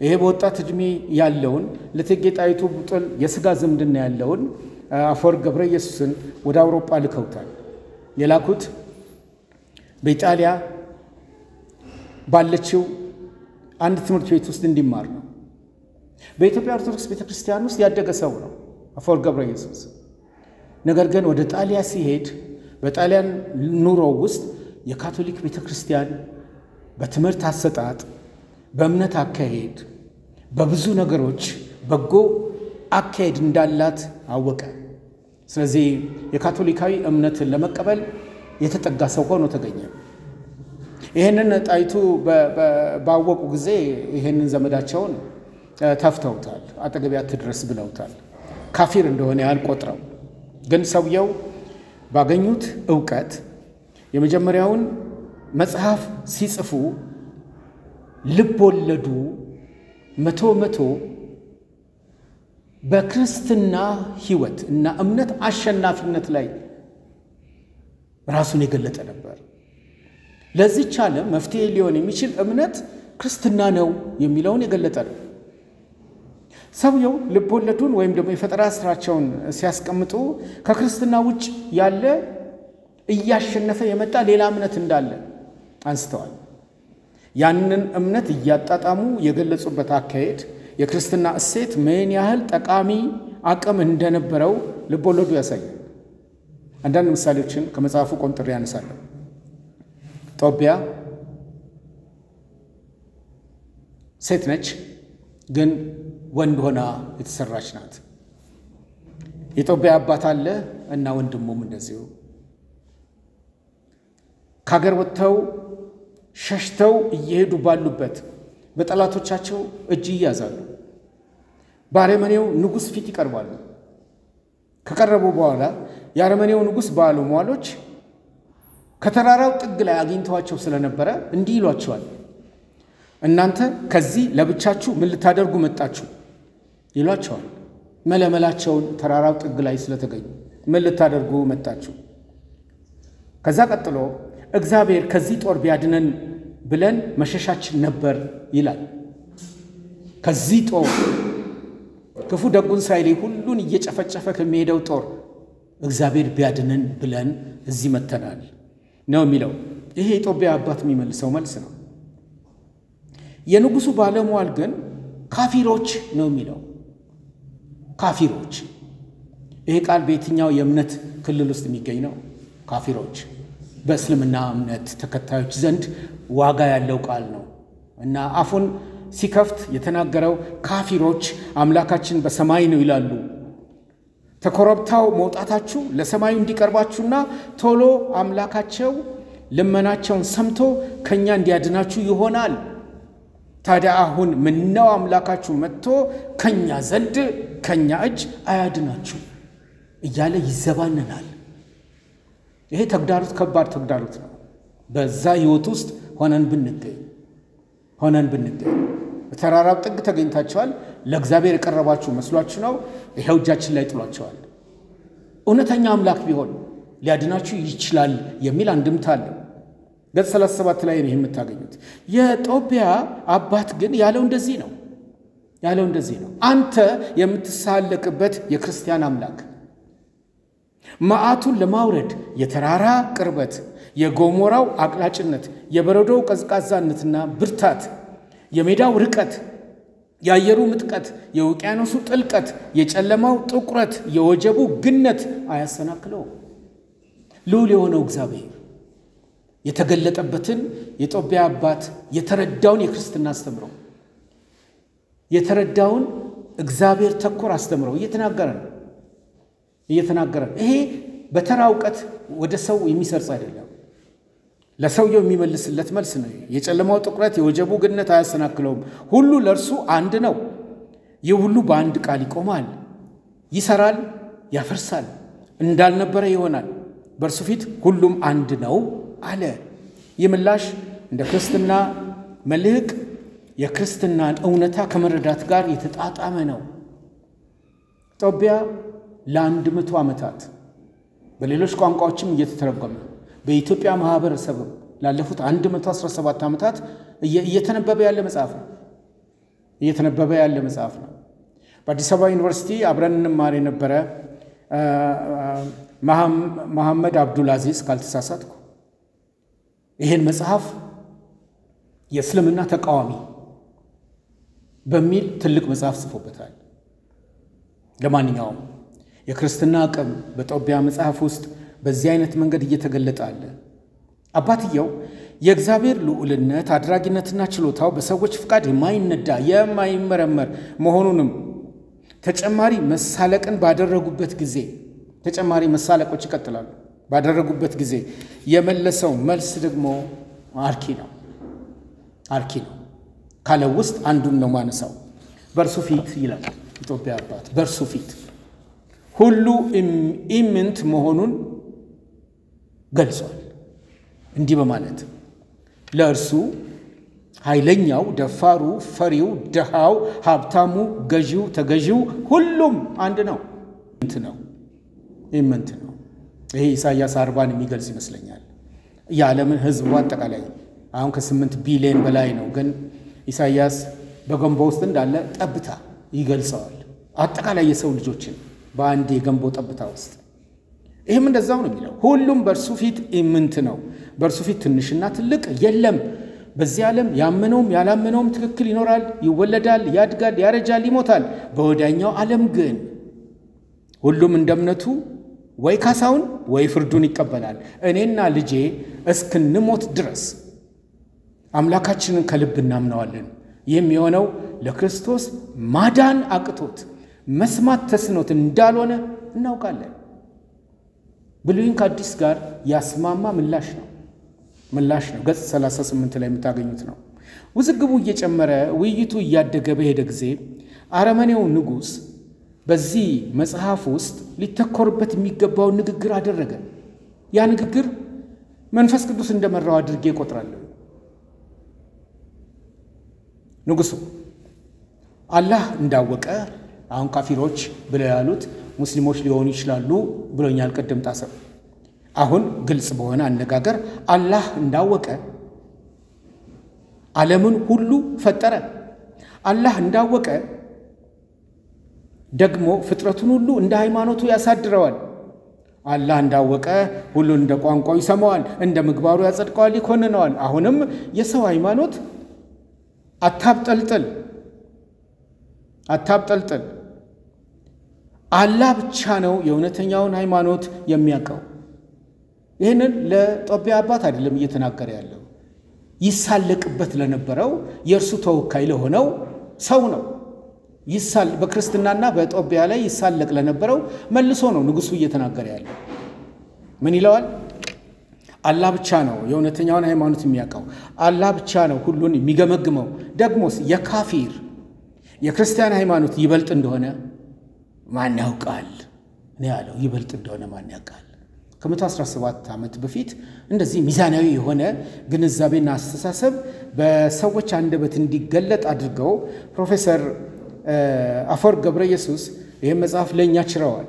Speaker 1: ይሄ በወጣት እድሜ ያለውን ለእቴጌ ጣይቱ ቡጥል የስጋ ዝምድና ያለውን አፈወርቅ ገብረ ኢየሱስን ወደ አውሮፓ ልከውታል። የላኩት በኢጣሊያ ባለችው አንድ ትምህርት ቤት ውስጥ እንዲማር ነው። በኢትዮጵያ ኦርቶዶክስ ቤተክርስቲያን ውስጥ ያደገ ሰው ነው አፈወርቅ ገብረ ኢየሱስ። ነገር ግን ወደ ጣሊያ ሲሄድ በጣሊያን ኑሮ ውስጥ የካቶሊክ ቤተክርስቲያን በትምህርት አሰጣጥ፣ በእምነት አካሄድ፣ በብዙ ነገሮች በጎ አካሄድ እንዳላት አወቀ። ስለዚህ የካቶሊካዊ እምነትን ለመቀበል የተጠጋ ሰው ሆኖ ተገኘ። ይሄንን ጣይቱ ባወቁ ጊዜ ይሄንን ዘመዳቸውን ተፍተውታል፣ አጠገቤ አትድረስ ብለውታል። ካፊር እንደሆነ ያልቆጥረው። ግን ሰውየው ባገኙት ዕውቀት የመጀመሪያውን መጽሐፍ ሲጽፉ ልብ ወለዱ መቶ በክርስትና ሕይወት እና እምነት አሸናፊነት ላይ ራሱን የገለጠ ነበር። ለዚህች ዓለም መፍትሄ ሊሆን የሚችል እምነት ክርስትና ነው የሚለውን የገለጠ ነው። ሰውየው ልቦለዱን ወይም ደግሞ የፈጠራ ስራቸውን ሲያስቀምጡ ከክርስትና ውጭ ያለ እያሸነፈ የመጣ ሌላ እምነት እንዳለ አንስተዋል። ያንን እምነት እያጣጣሙ የገለጹበት አካሄድ የክርስትና እሴት ምን ያህል ጠቃሚ አቅም እንደነበረው ልቦለዱ ያሳያል። አንዳንድ ምሳሌዎችን ከመጽሐፉ ቆንጥሬ ያነሳለሁ። ጦቢያ ሴት ነች፣ ግን ወንድ ሆና የተሰራች ናት። የጦቢያ አባት አለ እና ወንድሙም እንደዚሁ ከሀገር ወጥተው ሸሽተው እየሄዱ ባሉበት በጠላቶቻቸው እጅ ይያዛሉ። በአረመኔው ንጉሥ ፊት ይቀርባሉ። ከቀረቡ በኋላ የአረመኔው ንጉሥ ባለሟሎች ከተራራው ጥግ ላይ አግኝተዋቸው ስለነበረ እንዲህ ይሏቸዋል፣ እናንተ ከዚህ ለብቻችሁ ምን ልታደርጉ መጣችሁ ይሏቸዋል። መለመላቸውን ተራራው ጥግ ላይ ስለተገኙ ምን ልታደርጉ መጣችሁ? ከዛ ቀጥሎ እግዚአብሔር ከዚህ ጦር ቢያድነን ብለን መሸሻችን ነበር ይላል። ከዚህ ጦር ክፉ ደጉን ሳይለይ ሁሉን እየጨፈጨፈ ከሚሄደው ጦር እግዚአብሔር ቢያድነን ብለን እዚህ መተናል ነው የሚለው። ይሄ የጦቢያ አባት የሚመልሰው መልስ ነው። የንጉሱ ባለሟል ግን ካፊሮች ነው የሚለው። ካፊሮች፣ ይሄ ቃል በየትኛው የእምነት ክልል ውስጥ የሚገኝ ነው? ካፊሮች በእስልምና እምነት ተከታዮች ዘንድ ዋጋ ያለው ቃል ነው እና አፉን ሲከፍት የተናገረው ካፊሮች አምላካችን በሰማይ ነው ይላሉ። ተኮረብታው መውጣታችሁ ለሰማዩ እንዲቀርባችሁና ቶሎ አምላካቸው ልመናቸውን ሰምቶ ከኛ እንዲያድናችሁ ይሆናል። ታዲያ አሁን ምነው አምላካችሁ መጥቶ ከኛ ዘንድ ከኛ እጅ አያድናችሁ እያለ ይዘባነናል። ይሄ ተግዳሮት ከባድ ተግዳሮት ነው። በዛ ህይወት ውስጥ ሆነን ብንገኝ በተራራው ጥግ ተገኝታችኋል፣ ለእግዚአብሔር የቀረባችሁ መስሏችሁ ነው፣ ይሄው እጃችን ላይ ጥሏቸዋል። እውነተኛ አምላክ ቢሆን ሊያድናችሁ ይችላል የሚል አንድምታ አለ። ገጽ 37 ላይ ነው የምታገኙት። የጦቢያ አባት ግን ያለው እንደዚህ ነው። አንተ የምትሳለቅበት የክርስቲያን አምላክ መዓቱን ለማውረድ የተራራ ቅርበት፣ የጎሞራው አቅላጭነት፣ የበረዶው ቀዝቃዛነትና ብርታት፣ የሜዳው ርቀት፣ የአየሩ ምጥቀት፣ የውቅያኖሱ ጥልቀት፣ የጨለማው ጥቁረት፣ የወጀቡ ግነት አያሰናክለው። ልዑል የሆነው እግዚአብሔር የተገለጠበትን የጦቢያ አባት የተረዳውን የክርስትና አስተምሮ የተረዳውን እግዚአብሔር ተኮር አስተምሮ እየተናገረ ነው። ይሄ በተራ እውቀት ወደ ሰው የሚሰርጽ አይደለም። ለሰውየው የሚመልስለት መልስ ነው። የጨለማው ጥቁረት የወጀቡ ግነት አያሰናክለውም። ሁሉ ለእርሱ አንድ ነው። ይህ ሁሉ በአንድ ቃል ይቆማል፣ ይሰራል፣ ያፈርሳል፣ እንዳልነበረ ይሆናል። በእርሱ ፊት ሁሉም አንድ ነው አለ። ይህ ምላሽ እንደ ክርስትና መልህቅ የክርስትናን እውነታ ከመረዳት ጋር የተጣጣመ ነው። ጦቢያ ለ100 ዓመታት በሌሎች ቋንቋዎችም እየተተረጎመ በኢትዮጵያ ማህበረሰብ ላለፉት 117 ዓመታት እየተነበበ ያለ መጽሐፍ ነው። በአዲስ አበባ ዩኒቨርሲቲ አብረን እንማር የነበረ መሐመድ አብዱልአዚዝ ካልተሳሳትኩ ይሄን መጽሐፍ የእስልምና ተቃዋሚ በሚል ትልቅ መጽሐፍ ጽፎበታል። ለማንኛውም የክርስትና አቅም በጦቢያ መጽሐፍ ውስጥ በዚህ አይነት መንገድ እየተገለጠ አለ። አባትየው የእግዚአብሔር ልዑልነት አድራጊነትና ችሎታው በሰዎች ፍቃድ የማይነዳ የማይመረመር መሆኑንም ተጨማሪ መሳለቅን ባደረጉበት ጊዜ ተጨማሪ መሳለቆች ይቀጥላሉ ባደረጉበት ጊዜ የመለሰው መልስ ደግሞ አርኪ ነው ካለው ውስጥ አንዱን ነው ማነሳው። በእርሱ ፊት ይላል የጦቢያ አባት፣ በእርሱ ፊት ሁሉ ኢምንት መሆኑን ገልጿል። እንዲህ በማለት ለእርሱ ኃይለኛው፣ ደፋሩ፣ ፈሪው፣ ደሃው፣ ሀብታሙ፣ ገዢው፣ ተገዢው ሁሉም አንድ ነው። ኢምንት ነው። ይሄ ኢሳይያስ 40 የሚገልጽ ይመስለኛል። የዓለምን ህዝብ በአጠቃላይ አሁን ከ8 ቢሊዮን በላይ ነው። ግን ኢሳይያስ በገንቦ ውስጥ እንዳለ ጠብታ ይገልጸዋል። አጠቃላይ የሰው ልጆችን በአንድ የገንቦ ጠብታ ውስጥ ይህም እንደዛው ነው የሚለው። ሁሉም በእርሱ ፊት ኢምንት ነው፣ በእርሱ ፊት ትንሽና ትልቅ የለም። በዚህ ዓለም ያመነውም ያላመነውም ትክክል ይኖራል፣ ይወለዳል፣ ያድጋል፣ ያረጃል፣ ይሞታል። በወዲያኛው ዓለም ግን ሁሉም እንደ እምነቱ ወይ ካሳውን ወይ ፍርዱን ይቀበላል። እኔና ልጄ እስክንሞት ድረስ አምላካችንን ከልብ እናምነዋለን። ይህም የሆነው ለክርስቶስ ማዳን አቅቶት መስማት ተስኖት እንዳልሆነ እናውቃለን። ብሉይን ከአዲስ ጋር ያስማማ ምላሽ ነው። ገጽ 38 ላይ የምታገኙት ነው። ውዝግቡ እየጨመረ ውይይቱ እያደገ በሄደ ጊዜ አረመኔው ንጉሥ በዚህ መጽሐፍ ውስጥ ሊተኮርበት የሚገባውን ንግግር አደረገ። ያ ንግግር መንፈስ ቅዱስ እንደመራው አድርጌ እቆጥራለሁ። ንጉሡ አላህ እንዳወቀ አሁን ካፊሮች ብለው ያሉት ሙስሊሞች ሊሆኑ ይችላሉ ብሎኛል ቅድም ጣሰው። አሁን ግልጽ በሆነ አነጋገር አላህ እንዳወቀ ዓለምን ሁሉ ፈጠረ። አላህ እንዳወቀ ደግሞ ፍጥረቱን ሁሉ እንደ ሃይማኖቱ ያሳድረዋል። አላህ እንዳወቀ ሁሉን እንደ ቋንቋው ይሰማዋል፣ እንደ ምግባሩ ያጸድቀዋል፣ ይኮንነዋል። አሁንም የሰው ሃይማኖት አታብጠልጥል። አላህ ብቻ ነው የእውነተኛውን ሃይማኖት የሚያውቀው። ይህንን ለጦቢያ አባት አይደለም እየተናገረ ያለው፣ ይሳለቅበት ለነበረው የእርሱ ተወካይ ለሆነው ሰው ነው። በክርስትናና በጦቢያ ላይ ይሳለቅ ለነበረው መልሶ ነው ንጉሡ እየተናገረ ያለው። ምን ይለዋል? አላህ ብቻ ነው የእውነተኛውን ሃይማኖት የሚያውቀው። አላህ ብቻ ነው ሁሉን የሚገመግመው። ደግሞስ የካፊር የክርስቲያን ሃይማኖት ይበልጥ እንደሆነ ማን ያውቃል? ነው ያለው። ይበልጥ እንደሆነ ማን ያውቃል? ከ117 ዓመት በፊት እንደዚህ ሚዛናዊ የሆነ ግንዛቤና አስተሳሰብ በሰዎች አንደበት እንዲገለጥ አድርገው ፕሮፌሰር አፈወርቅ ገብረ ኢየሱስ ይህን መጽሐፍ ለእኛ ችረዋል።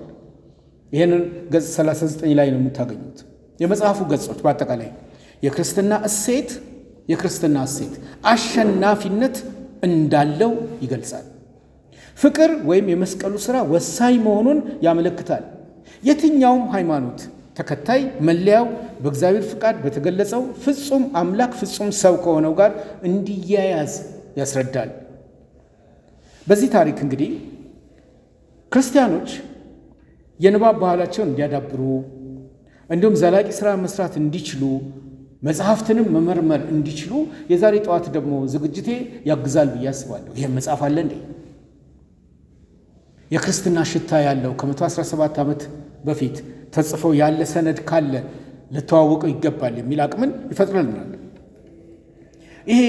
Speaker 1: ይህንን ገጽ 39 ላይ ነው የምታገኙት። የመጽሐፉ ገጾች በአጠቃላይ የክርስትና እሴት አሸናፊነት እንዳለው ይገልጻል። ፍቅር ወይም የመስቀሉ ሥራ ወሳኝ መሆኑን ያመለክታል። የትኛውም ሃይማኖት ተከታይ መለያው በእግዚአብሔር ፍቃድ በተገለጸው ፍጹም አምላክ ፍጹም ሰው ከሆነው ጋር እንዲያያዝ ያስረዳል። በዚህ ታሪክ እንግዲህ ክርስቲያኖች የንባብ ባህላቸውን እንዲያዳብሩ እንዲሁም ዘላቂ ሥራ መስራት እንዲችሉ መጽሐፍትንም መመርመር እንዲችሉ የዛሬ ጠዋት ደግሞ ዝግጅቴ ያግዛል ብዬ አስባለሁ። ይሄን መጽሐፍ አለ እንዴ? የክርስትና ሽታ ያለው ከ117 ዓመት በፊት ተጽፎ ያለ ሰነድ ካለ ልተዋወቀው ይገባል የሚል አቅምን ይፈጥረልናል። ይሄ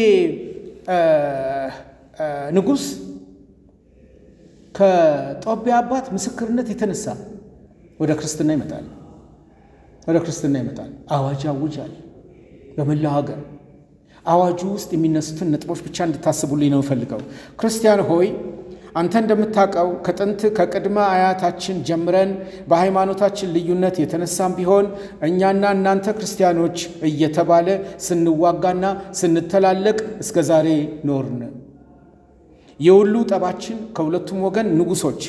Speaker 1: ንጉሥ ከጦቢያ አባት ምስክርነት የተነሳ ወደ ክርስትና ይመጣል። አዋጅ አውጃል በመላው ሀገር። አዋጁ ውስጥ የሚነሱትን ነጥቦች ብቻ እንድታስቡልኝ ነው ፈልገው። ክርስቲያን ሆይ አንተ እንደምታውቀው ከጥንት ከቅድመ አያታችን ጀምረን በሃይማኖታችን ልዩነት የተነሳም ቢሆን እኛና እናንተ ክርስቲያኖች እየተባለ ስንዋጋና ስንተላለቅ እስከ ዛሬ ኖርን። የሁሉ ጠባችን ከሁለቱም ወገን ንጉሶች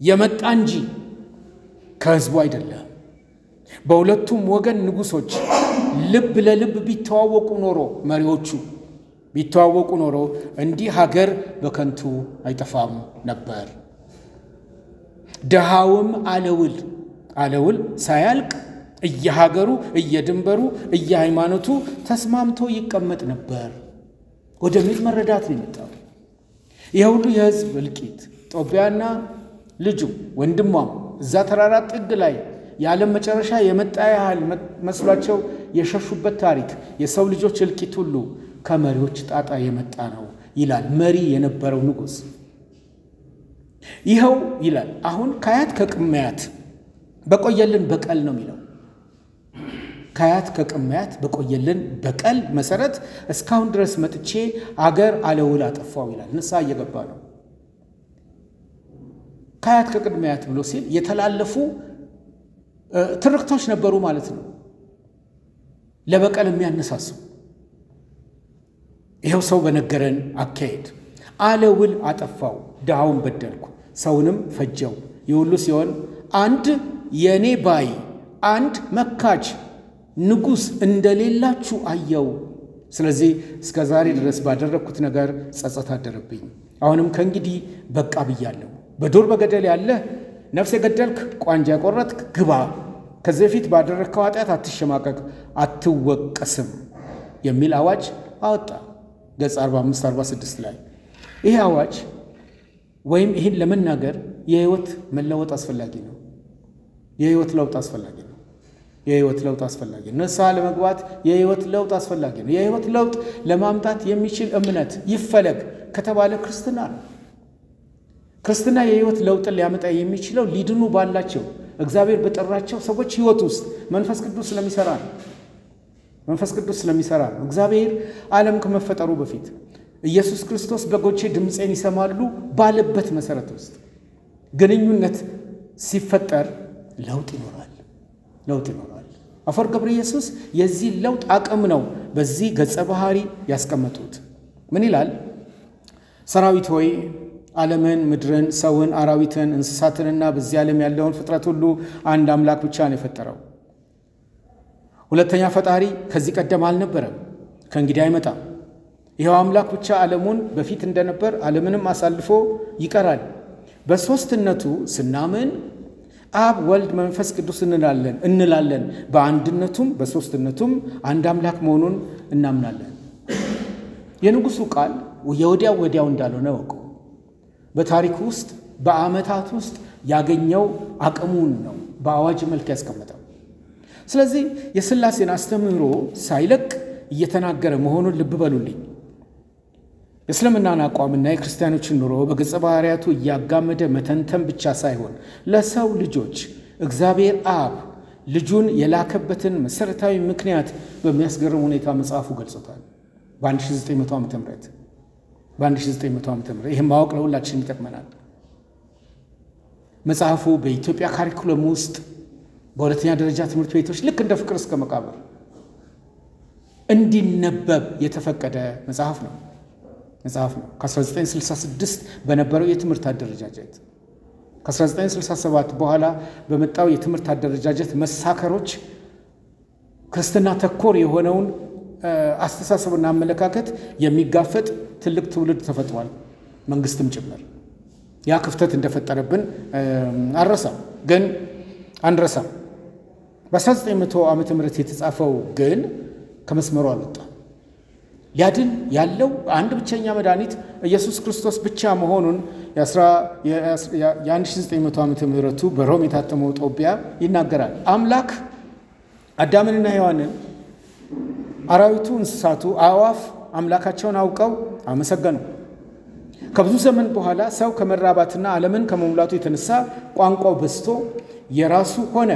Speaker 1: የመጣ እንጂ ከህዝቡ አይደለም። በሁለቱም ወገን ንጉሶች ልብ ለልብ ቢተዋወቁ ኖሮ መሪዎቹ ቢተዋወቁ ኖሮ እንዲህ ሀገር በከንቱ አይጠፋም ነበር። ደሃውም አለውል ሳያልቅ እየሀገሩ እየድንበሩ እየሃይማኖቱ ተስማምቶ ይቀመጥ ነበር ወደሚል መረዳት ነው የመጣው። ይህ ሁሉ የህዝብ እልቂት ጦቢያና ልጁ ወንድሟም እዛ ተራራ ጥግ ላይ የዓለም መጨረሻ የመጣ ያህል መስሏቸው የሸሹበት ታሪክ የሰው ልጆች እልቂት ሁሉ ከመሪዎች ጣጣ የመጣ ነው ይላል መሪ የነበረው ንጉሥ። ይኸው ይላል አሁን ከአያት ከቅማያት በቆየልን በቀል ነው የሚለው። ከአያት ከቅማያት በቆየልን በቀል መሰረት እስካሁን ድረስ መጥቼ አገር አለውል አጠፋው ይላል። ንስሐ እየገባ ነው። ከአያት ከቅድማያት ብሎ ሲል የተላለፉ ትርክቶች ነበሩ ማለት ነው፣ ለበቀል የሚያነሳሱ። ይኸው ሰው በነገረን አካሄድ አለውል አጠፋው፣ ድሃውን በደልኩ፣ ሰውንም ፈጀው። የሁሉ ሲሆን አንድ የኔ ባይ አንድ መካች ንጉሥ እንደሌላችሁ አየው። ስለዚህ እስከ ዛሬ ድረስ ባደረግኩት ነገር ጸጸት አደረብኝ። አሁንም ከእንግዲህ በቃ ብያለሁ። በዱር በገደል ያለ ነፍስ የገደልክ ቋንጃ የቆረጥክ ግባ። ከዚህ በፊት ባደረግከው ኃጢአት አትሸማቀቅ፣ አትወቀስም የሚል አዋጅ አወጣ። ገጽ 45-46 ላይ ይህ አዋጅ ወይም ይህን ለመናገር የህይወት መለወጥ አስፈላጊ ነው። የህይወት ለውጥ አስፈላጊ ነው። የህይወት ለውጥ አስፈላጊ ነው። ንስሐ ለመግባት የህይወት ለውጥ አስፈላጊ ነው። የህይወት ለውጥ ለማምጣት የሚችል እምነት ይፈለግ ከተባለ ክርስትና ነው። ክርስትና የህይወት ለውጥን ሊያመጣ የሚችለው ሊድኑ ባላቸው እግዚአብሔር በጠራቸው ሰዎች ህይወት ውስጥ መንፈስ ቅዱስ ስለሚሰራ ነው። መንፈስ ቅዱስ ስለሚሰራ ነው። እግዚአብሔር ዓለም ከመፈጠሩ በፊት ኢየሱስ ክርስቶስ በጎቼ ድምፄን ይሰማሉ ባለበት መሰረት ውስጥ ግንኙነት ሲፈጠር ለውጥ ይኖራል። ለውጥ ይኖራል። አፈወርቅ ገብረ ኢየሱስ የዚህ ለውጥ አቅም ነው በዚህ ገጸ ባህሪ ያስቀመጡት። ምን ይላል? ሰራዊት ሆይ ዓለምን፣ ምድርን፣ ሰውን፣ አራዊትን፣ እንስሳትንና በዚህ ዓለም ያለውን ፍጥረት ሁሉ አንድ አምላክ ብቻ ነው የፈጠረው። ሁለተኛ ፈጣሪ ከዚህ ቀደም አልነበረም፣ ከእንግዲህ አይመጣም። ይኸው አምላክ ብቻ ዓለሙን በፊት እንደነበር ዓለምንም አሳልፎ ይቀራል። በሦስትነቱ ስናምን አብ፣ ወልድ፣ መንፈስ ቅዱስ እንላለን። በአንድነቱም በሦስትነቱም አንድ አምላክ መሆኑን እናምናለን። የንጉሡ ቃል ወዲያው እንዳልሆነ ወቁ። በታሪክ ውስጥ በዓመታት ውስጥ ያገኘው አቅሙን ነው በአዋጅ መልክ ያስቀመጠው። ስለዚህ የሥላሴን አስተምህሮ ሳይለቅ እየተናገረ መሆኑን ልብ በሉልኝ። የእስልምናን አቋምና የክርስቲያኖችን ኑሮ በገጸ ባህሪያቱ እያጋመደ መተንተን ብቻ ሳይሆን ለሰው ልጆች እግዚአብሔር አብ ልጁን የላከበትን መሰረታዊ ምክንያት በሚያስገርም ሁኔታ መጽሐፉ ገልጾታል። በ1900 ዓመተ ምህረት ይህም ማወቅ ለሁላችንም ይጠቅመናል። መጽሐፉ በኢትዮጵያ ካሪኩለም ውስጥ በሁለተኛ ደረጃ ትምህርት ቤቶች ልክ እንደ ፍቅር እስከ መቃብር እንዲነበብ የተፈቀደ መጽሐፍ ነው። ከ1966 በነበረው የትምህርት አደረጃጀት ከ1967 በኋላ በመጣው የትምህርት አደረጃጀት መሳከሮች ክርስትና ተኮር የሆነውን አስተሳሰብና አመለካከት የሚጋፈጥ ትልቅ ትውልድ ተፈጥሯል። መንግስትም ጭምር ያ ክፍተት እንደፈጠረብን አንረሳም። በ1900 ዓመተ ምህረት የተጻፈው ግን ከመስመሩ አልወጣም። ሊያድን ያለው አንድ ብቸኛ መድኃኒት ኢየሱስ ክርስቶስ ብቻ መሆኑን የ1900 ዓመተ ምህረቱ በሮም የታተመው ጦቢያ ይናገራል። አምላክ አዳምንና ሔዋንን፣ አራዊቱ፣ እንስሳቱ፣ አዕዋፍ አምላካቸውን አውቀው አመሰገኑ። ከብዙ ዘመን በኋላ ሰው ከመራባትና ዓለምን ከመሙላቱ የተነሳ ቋንቋው በዝቶ የራሱ ሆነ።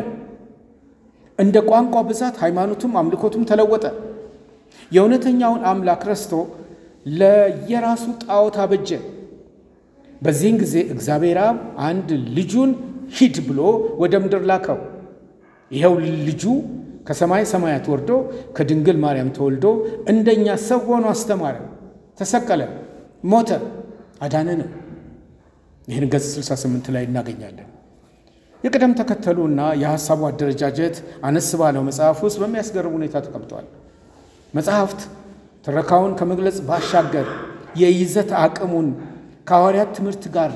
Speaker 1: እንደ ቋንቋ ብዛት ሃይማኖቱም አምልኮቱም ተለወጠ። የእውነተኛውን አምላክ ረስቶ ለየራሱ ጣዖት አበጀ። በዚህን ጊዜ እግዚአብሔር አብ አንድ ልጁን ሂድ ብሎ ወደ ምድር ላከው። ይኸው ልጁ ከሰማይ ሰማያት ወርዶ ከድንግል ማርያም ተወልዶ እንደኛ ሰው ሆኖ አስተማረ፣ ተሰቀለ፣ ሞተ፣ አዳነንም። ይህን ገጽ 68 ላይ እናገኛለን። የቅደም ተከተሉና የሐሳቡ አደረጃጀት አነስ ባለው መጽሐፍ ውስጥ በሚያስገርም ሁኔታ ተቀምጧል። መጽሐፍት ትረካውን ከመግለጽ ባሻገር የይዘት አቅሙን ከሐዋርያት ትምህርት ጋር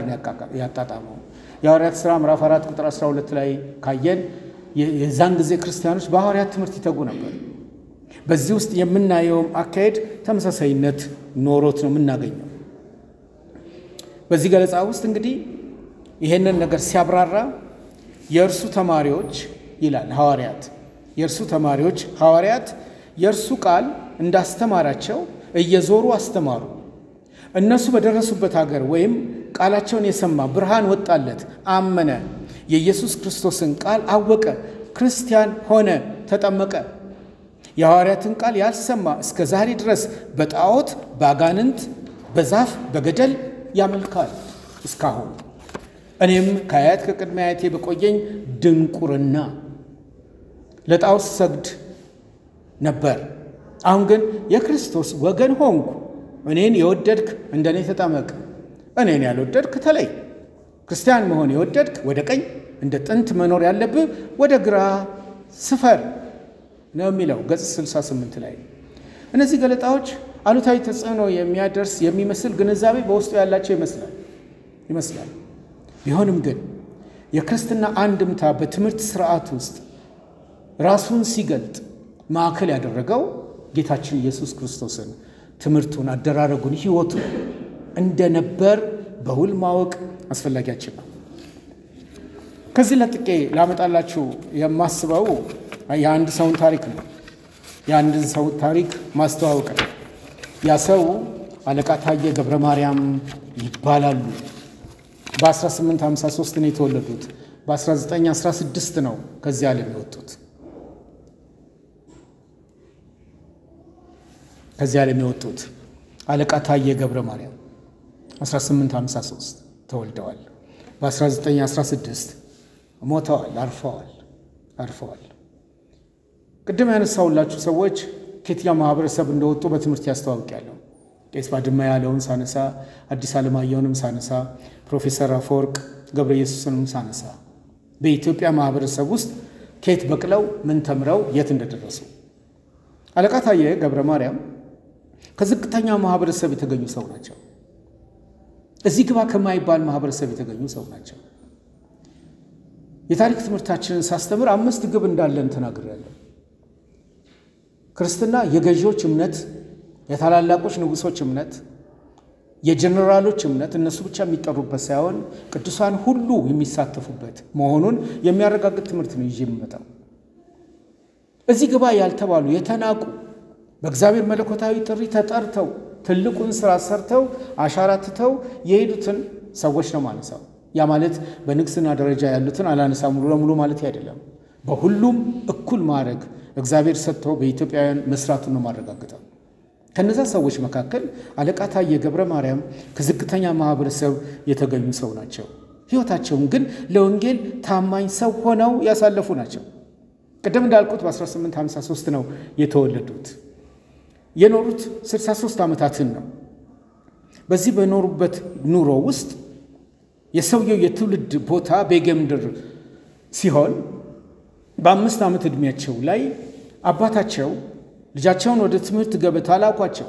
Speaker 1: ነው ያጣጣመው። የሐዋርያት ሥራ ምዕራፍ 4 ቁጥር 12 ላይ ካየን የዛን ጊዜ ክርስቲያኖች በሐዋርያት ትምህርት ይተጉ ነበር። በዚህ ውስጥ የምናየውም አካሄድ ተመሳሳይነት ኖሮት ነው የምናገኘው። በዚህ ገለጻ ውስጥ እንግዲህ ይሄንን ነገር ሲያብራራ የእርሱ ተማሪዎች ይላል ሐዋርያት የእርሱ ቃል እንዳስተማራቸው እየዞሩ አስተማሩ። እነሱ በደረሱበት ሀገር ወይም ቃላቸውን የሰማ ብርሃን ወጣለት፣ አመነ፣ የኢየሱስ ክርስቶስን ቃል አወቀ፣ ክርስቲያን ሆነ፣ ተጠመቀ። የሐዋርያትን ቃል ያልሰማ እስከ ዛሬ ድረስ በጣዖት፣ በአጋንንት፣ በዛፍ፣ በገደል ያመልካል እስካሁን። እኔም ከአያት ከቅድመ አያቴ በቆየኝ ድንቁርና ለጣዖት ሰግድ ነበር። አሁን ግን የክርስቶስ ወገን ሆንኩ። እኔን የወደድክ እንደኔ ተጣመቅ፣ እኔን ያልወደድክ ተለይ። ክርስቲያን መሆን የወደድክ ወደ ቀኝ፣ እንደ ጥንት መኖር ያለብህ ወደ ግራ ስፈር ነው የሚለው ገጽ 68 ላይ። እነዚህ ገለጣዎች አሉታዊ ተጽዕኖ የሚያደርስ የሚመስል ግንዛቤ በውስጡ ያላቸው ይመስላል። ቢሆንም ግን የክርስትና አንድምታ በትምህርት ስርዓት ውስጥ ራሱን ሲገልጥ ማዕከል ያደረገው ጌታችን ኢየሱስ ክርስቶስን ትምህርቱን፣ አደራረጉን፣ ሕይወቱን እንደነበር በውል ማወቅ አስፈላጊያችን ነው። ከዚህ ለጥቄ ላመጣላችሁ የማስበው የአንድ ሰውን ታሪክ ነው። የአንድን ሰው ታሪክ ማስተዋወቅ ነው። ያ ሰው አለቃ ታየ ገብረ ማርያም ይባላሉ። በ1853 ነው የተወለዱት። በ1916 ነው ከዚህ ዓለም የወጡት። አለቃ ታየ ገብረ ማርያም 1853 ተወልደዋል። በ1916 ሞተዋል፣ አርፈዋል። ቅድም ያነሳውላችሁ ሰዎች ከየትኛው ማህበረሰብ እንደወጡ በትምህርት ያስተዋውቃለሁ። ቄስ ባድማ ያለውን ሳነሳ፣ አዲስ ዓለማየሁንም ሳነሳ፣ ፕሮፌሰር አፈወርቅ ገብረ ኢየሱስንም ሳነሳ በኢትዮጵያ ማህበረሰብ ውስጥ ከየት በቅለው ምን ተምረው የት እንደደረሱ። አለቃ ታየ ገብረ ማርያም ከዝቅተኛ ማህበረሰብ የተገኙ ሰው ናቸው። እዚህ ግባ ከማይባል ማህበረሰብ የተገኙ ሰው ናቸው። የታሪክ ትምህርታችንን ሳስተምር 5 ግብ እንዳለን ተናግሬያለሁ። ክርስትና የገዢዎች እምነት፣ የታላላቆች ንጉሶች እምነት፣ የጀነራሎች እምነት፣ እነሱ ብቻ የሚጠሩበት ሳይሆን ቅዱሳን ሁሉ የሚሳተፉበት መሆኑን የሚያረጋግጥ ትምህርት ነው ይዤ የምመጣው። እዚህ ግባ ያልተባሉ የተናቁ በእግዚአብሔር መለኮታዊ ጥሪ ተጠርተው ትልቁን ስራ ሰርተው አሻራትተው የሄዱትን ሰዎች ነው ማነሳው። ያ ማለት በንግስና ደረጃ ያሉትን አላነሳ ሙሉ ለሙሉ ማለት አይደለም። በሁሉም እኩል ማድረግ እግዚአብሔር ሰጥተው በኢትዮጵያውያን መስራቱን ነው ማረጋገጠው። ከነዛ ሰዎች መካከል አለቃ ታየ ገብረ ማርያም ከዝቅተኛ ማህበረሰብ የተገኙ ሰው ናቸው። ሕይወታቸውን ግን ለወንጌል ታማኝ ሰው ሆነው ያሳለፉ ናቸው። ቅድም እንዳልኩት በ1853 ነው የተወለዱት። የኖሩት 63 ዓመታትን ነው። በዚህ በኖሩበት ኑሮ ውስጥ የሰውየው የትውልድ ቦታ ቤጌምድር ሲሆን በ5 ዓመት ዕድሜያቸው ላይ አባታቸው ልጃቸውን ወደ ትምህርት ገበታ ላኳቸው።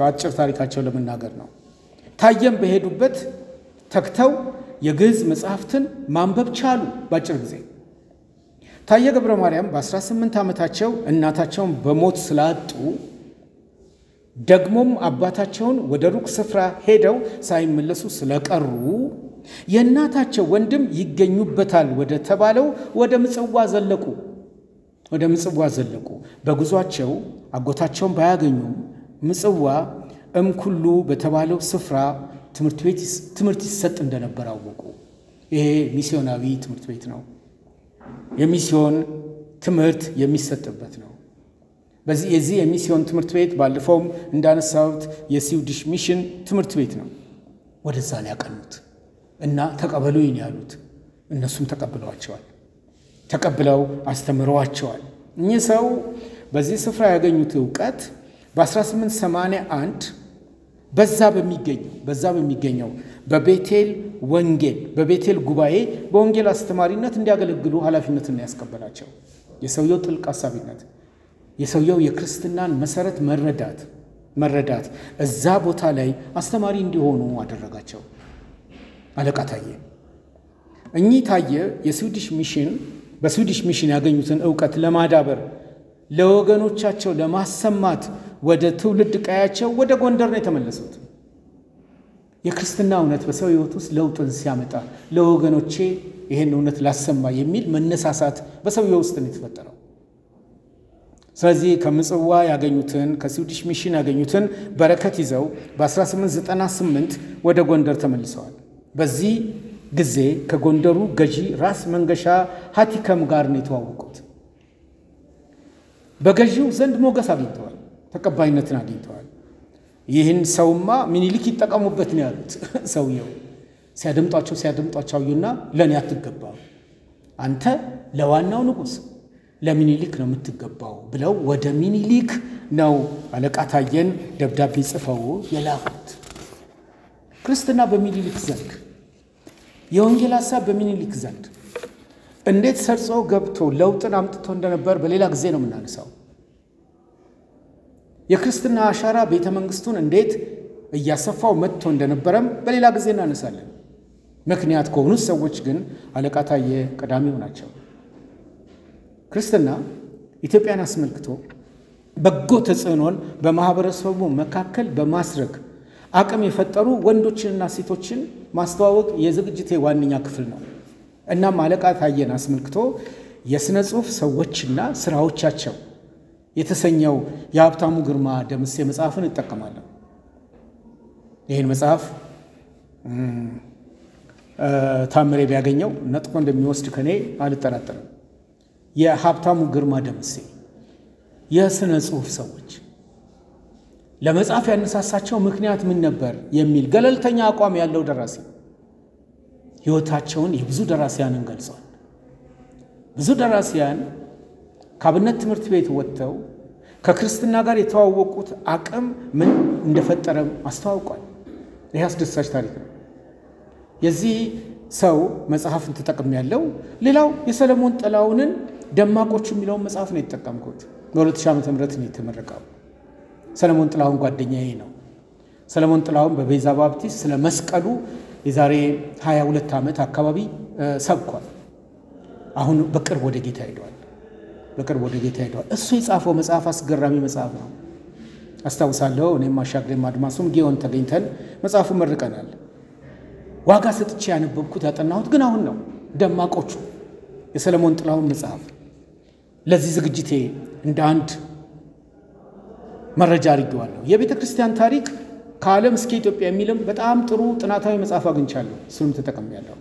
Speaker 1: አጭር ታሪካቸው ለመናገር ነው። ታየም በሄዱበት ተክተው የግዕዝ መጽሐፍትን ማንበብ ቻሉ በአጭር ጊዜ። ታየ ገብረ ማርያም በ18 ዓመታቸው እናታቸውን በሞት ስላጡ ደግሞም አባታቸውን ወደ ሩቅ ስፍራ ሄደው ሳይመለሱ ስለቀሩ የእናታቸው ወንድም ይገኙበታል ወደ ተባለው ወደ ምጽዋ ዘለቁ። በጉዟቸው አጎታቸውን ባያገኙም ምጽዋ እምኩሉ በተባለው ስፍራ ትምህርት ይሰጥ እንደነበር አወቁ። ይሄ ሚስዮናዊ ትምህርት ቤት ነው። የሚስዮን ትምህርት የሚሰጥበት ነው። የዚህ የሚስዮን ትምህርት ቤት ባለፈውም እንዳነሳሁት የስዊዲሽ ሚሽን ትምህርት ቤት ነው። ወደዛ ነው ያቀኑት እና ተቀበሉኝ ያሉት። እነሱም ተቀብለው አስተምረዋቸዋል። እኚህ ሰው በዚህ ስፍራ ያገኙት ዕውቀት በ1881 በዛ በሚገኘው በቤቴል ጉባኤ በወንጌል አስተማሪነት እንዲያገለግሉ ኃላፊነትን ያስቀበላቸው። የሰውየው ጥልቅ ሐሳቢነት፣ የሰውየው የክርስትናን መሰረት መረዳት እዛ ቦታ ላይ አስተማሪ እንዲሆኑ አደረጋቸው። አለቃ ታየ እኚህ ታየ በስዊዲሽ ሚሽን ያገኙትን ዕውቀት ለማዳበር ለወገኖቻቸው ለማሰማት ወደ ትውልድ ቀያቸው ወደ ጎንደር ነው የተመለሱት። የክርስትና እውነት በሰው ሕይወት ውስጥ ለውጥን ሲያመጣ ለወገኖቼ ይሄን እውነት ላሰማ የሚል መነሳሳት በሰው ሕይወት ውስጥ ነው የተፈጠረው። ስለዚህ ከምጽዋ ያገኙትን ከስዊዲሽ ሚሽን ያገኙትን በረከት ይዘው በ1898 ወደ ጎንደር ተመልሰዋል። በዚህ ጊዜ ከጎንደሩ ገዢ ራስ መንገሻ ሀቲከም ጋር ነው የተዋወቁት። በገዢው ዘንድ ሞገስ አግኝተዋል፣ ተቀባይነትን አግኝተዋል። ይህን ሰውማ ምኒልክ ይጠቀሙበት ነው ያሉት። ሰውየው ሲያደምጧቸው አዩና ለኔ አትገባም፣ አንተ ለዋናው ንጉስ ለሚኒሊክ ነው የምትገባው ብለው ወደ ሚኒሊክ ነው አለቃ ታየን ደብዳቤ ጽፈው የላኩት። ክርስትና በሚኒሊክ ዘንድ የወንጌል ሐሳብ በሚኒሊክ ዘንድ እንዴት ሰርጾ ገብቶ ለውጥን አምጥቶ እንደነበር በሌላ ጊዜ ነው የምናነሳው። የክርስትና አሻራ ቤተ መንግስቱን እንዴት እያሰፋው መጥቶ እንደነበረም በሌላ ጊዜ እናነሳለን። ምክንያት ከሆኑ ሰዎች ግን አለቃ ታየ ቀዳሚው ናቸው። ክርስትና ኢትዮጵያን አስመልክቶ በጎ ተጽዕኖን በማህበረሰቡ መካከል በማስረግ አቅም የፈጠሩ ወንዶችንና ሴቶችን ማስተዋወቅ የዝግጅቴ ዋነኛ ክፍል ነው። እናም አለቃ ታየን አስመልክቶ የሥነ ጽሑፍ ሰዎችና ስራዎቻቸው የተሰኘው የሀብታሙ ግርማ ደምሴ መጽሐፍን እጠቀማለሁ። ይህን መጽሐፍ ታምሬ ቢያገኘው ነጥቆ እንደሚወስድ ከኔ አልጠራጠርም። የሀብታሙ ግርማ ደምሴ የሥነ ጽሑፍ ሰዎች ለመጽሐፍ ያነሳሳቸው ምክንያት ምን ነበር የሚል ገለልተኛ አቋም ያለው ደራሲ ሕይወታቸውን የብዙ ደራሲያንን ገልጿል። ብዙ ደራሲያን ከአብነት ትምህርት ቤት ወጥተው ከክርስትና ጋር የተዋወቁት አቅም ምን እንደፈጠረ አስተዋውቋል። ይህ አስደሳች ታሪክ ነው። የዚህ ሰው መጽሐፍን ተጠቅሜያለሁ። ሌላው የሰለሞን ጥላሁንን ደማቆቹ የሚለውን መጽሐፍ ነው የተጠቀምኩት። በ2000 ዓመተ ምህረት ነው የተመረቀው። ሰለሞን ጥላሁን ጓደኛዬ ነው። ሰለሞን ጥላሁን በቤዛ ባፕቲስት ስለ መስቀሉ የዛሬ 22 ዓመት አካባቢ ሰብኳል። አሁን በቅርብ ወደ ጌታ ሄዷል። እሱ የጻፈው መጽሐፍ አስገራሚ መጽሐፍ ነው። አስታውሳለሁ። እኔም አሻግሬም አድማሱም ጊዮን ተገኝተን መጽሐፉን መርቀናል። ዋጋ ሰጥቼ ያነበብኩት ያጠናሁት ግን አሁን ነው። ደማቆቹ የሰለሞን ጥላሁን መጽሐፍ ለዚህ ዝግጅቴ እንደ አንድ መረጃ አድርጌዋለሁ። የቤተ ክርስቲያን ታሪክ ከዓለም እስከ ኢትዮጵያ የሚልም በጣም ጥሩ ጥናታዊ መጽሐፍ አግኝቻለሁ። እሱንም ተጠቅሜያለሁ።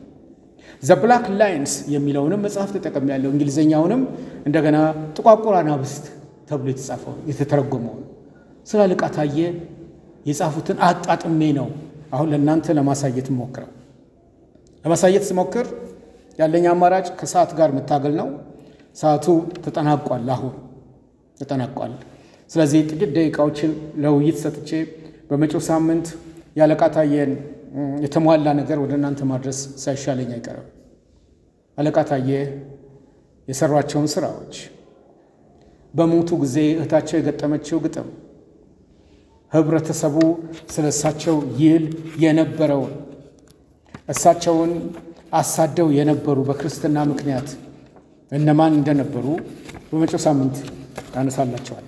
Speaker 1: ዘ ብላክ ላይንስ የሚለውንም መጽሐፍ ተጠቅሜያለሁ። እንግሊዘኛውንም እንደገና ጥቋቁር አናብስት ተብሎ የተተረጎመው ስለ አለቃ ታየ የጻፉትን አጣጥሜ ነው አሁን ለእናንተ ለማሳየት ስሞክር ያለኝ አማራጭ ከሰዓት ጋር መታገል ነው። ሰዓቱ ተጠናቋል። አሁን ተጠናቋል። ስለዚህ ጥቂት ደቂቃዎችን ለውይይት ሰጥቼ በመጪው ሳምንት የአለቃ ታየን የተሟላ ነገር ወደ እናንተ ማድረስ ሳይሻለኝ አይቀርም። አለቃ ታየ የሰሯቸውን ስራዎች፣ በሞቱ ጊዜ እህታቸው የገጠመችው ግጥም፣ ህብረተሰቡ ስለሳቸው ይል የነበረውን እሳቸውን አሳደው የነበሩ በክርስትና ምክንያት እነማን እንደነበሩ በመጪው ሳምንት ያነሳላቸዋል።